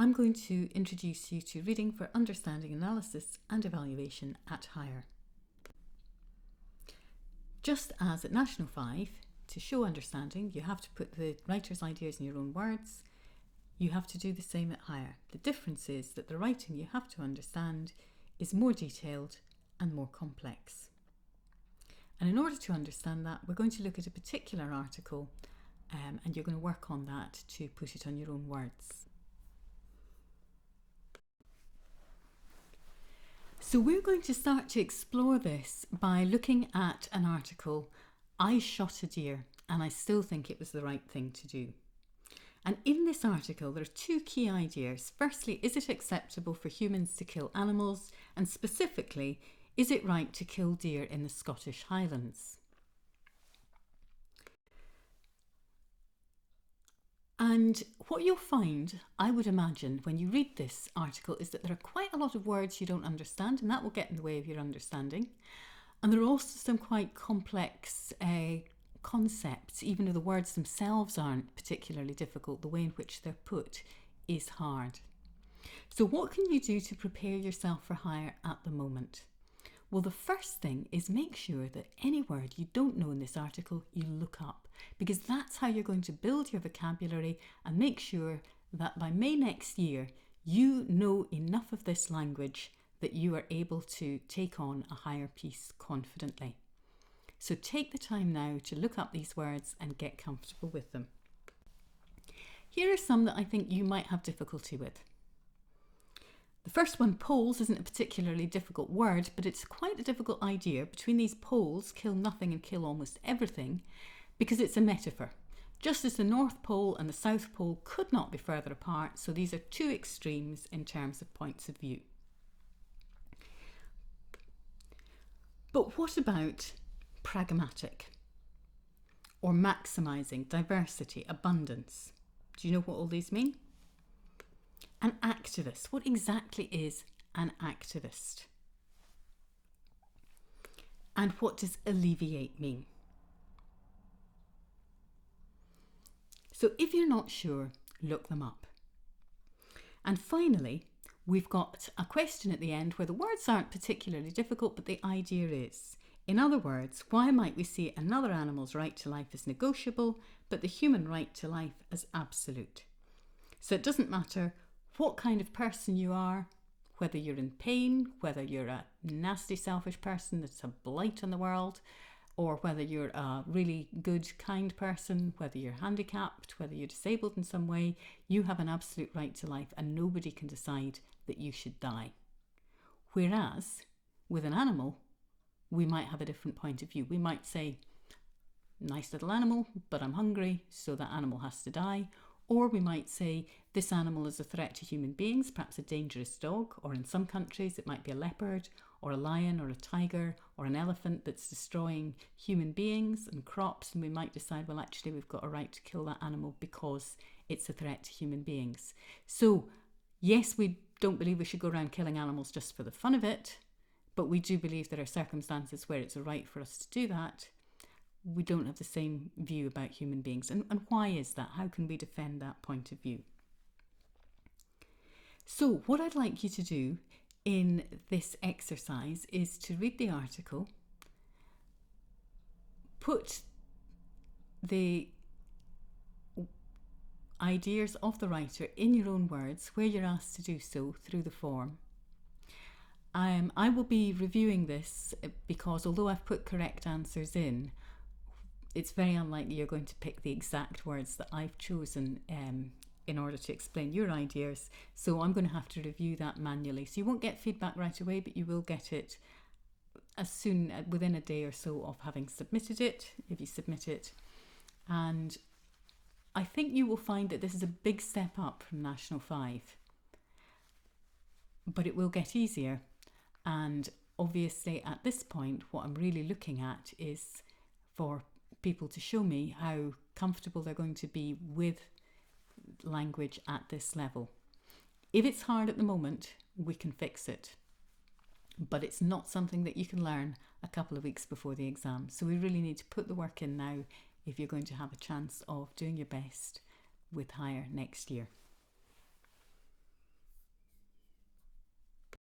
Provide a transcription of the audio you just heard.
I'm going to introduce you to reading for understanding, analysis and evaluation at higher. Just as at National 5, to show understanding, you have to put the writer's ideas in your own words. You have to do the same at higher. The difference is that the writing you have to understand is more detailed and more complex. And in order to understand that, we're going to look at a particular article and you're going to work on that to put it on your own words. So we're going to start to explore this by looking at an article, I shot a deer and I still think it was the right thing to do. And in this article, there are two key ideas. Firstly, is it acceptable for humans to kill animals? And specifically, is it right to kill deer in the Scottish Highlands? And what you'll find, I would imagine, when you read this article is that there are quite a lot of words you don't understand, and that will get in the way of your understanding. And there are also some quite complex concepts, even though the words themselves aren't particularly difficult, the way in which they're put is hard. So what can you do to prepare yourself for higher at the moment? Well, the first thing is make sure that any word you don't know in this article, you look up, because that's how you're going to build your vocabulary and make sure that by May next year, you know enough of this language that you are able to take on a higher piece confidently. So take the time now to look up these words and get comfortable with them. Here are some that I think you might have difficulty with. The first one, poles, isn't a particularly difficult word, but it's quite a difficult idea. Between these poles, kill nothing and kill almost everything, because it's a metaphor. Just as the North Pole and the South Pole could not be further apart, so these are two extremes in terms of points of view. But what about pragmatic or maximising, diversity, abundance? Do you know what all these mean? An activist. What exactly is an activist? And what does alleviate mean? So if you're not sure, look them up. And finally, we've got a question at the end where the words aren't particularly difficult, but the idea is. In other words, why might we see another animal's right to life as negotiable, but the human right to life as absolute? So it doesn't matter what kind of person you are, whether you're in pain, whether you're a nasty, selfish person that's a blight on the world, or whether you're a really good, kind person, whether you're handicapped, whether you're disabled in some way, you have an absolute right to life and nobody can decide that you should die. Whereas with an animal, we might have a different point of view. We might say, nice little animal, but I'm hungry, so that animal has to die. Or we might say, this animal is a threat to human beings, perhaps a dangerous dog, or in some countries it might be a leopard, or a lion, or a tiger, or an elephant that's destroying human beings and crops, and we might decide, well, actually we've got a right to kill that animal because it's a threat to human beings. So, yes, we don't believe we should go around killing animals just for the fun of it, but we do believe there are circumstances where it's a right for us to do that. We don't have the same view about human beings. And why is that? How can we defend that point of view? So what I'd like you to do in this exercise is to read the article, put the ideas of the writer in your own words where you're asked to do so through the form. I will be reviewing this because although I've put correct answers in, it's very unlikely you're going to pick the exact words that I've chosen in order to explain your ideas. So I'm going to have to review that manually. So you won't get feedback right away, but you will get it as soon, within a day or so of having submitted it, if you submit it. And I think you will find that this is a big step up from National 5. But it will get easier. And obviously at this point, what I'm really looking at is for people to show me how comfortable they're going to be with language at this level. If it's hard at the moment, we can fix it. But it's not something that you can learn a couple of weeks before the exam. So we really need to put the work in now if you're going to have a chance of doing your best with higher next year.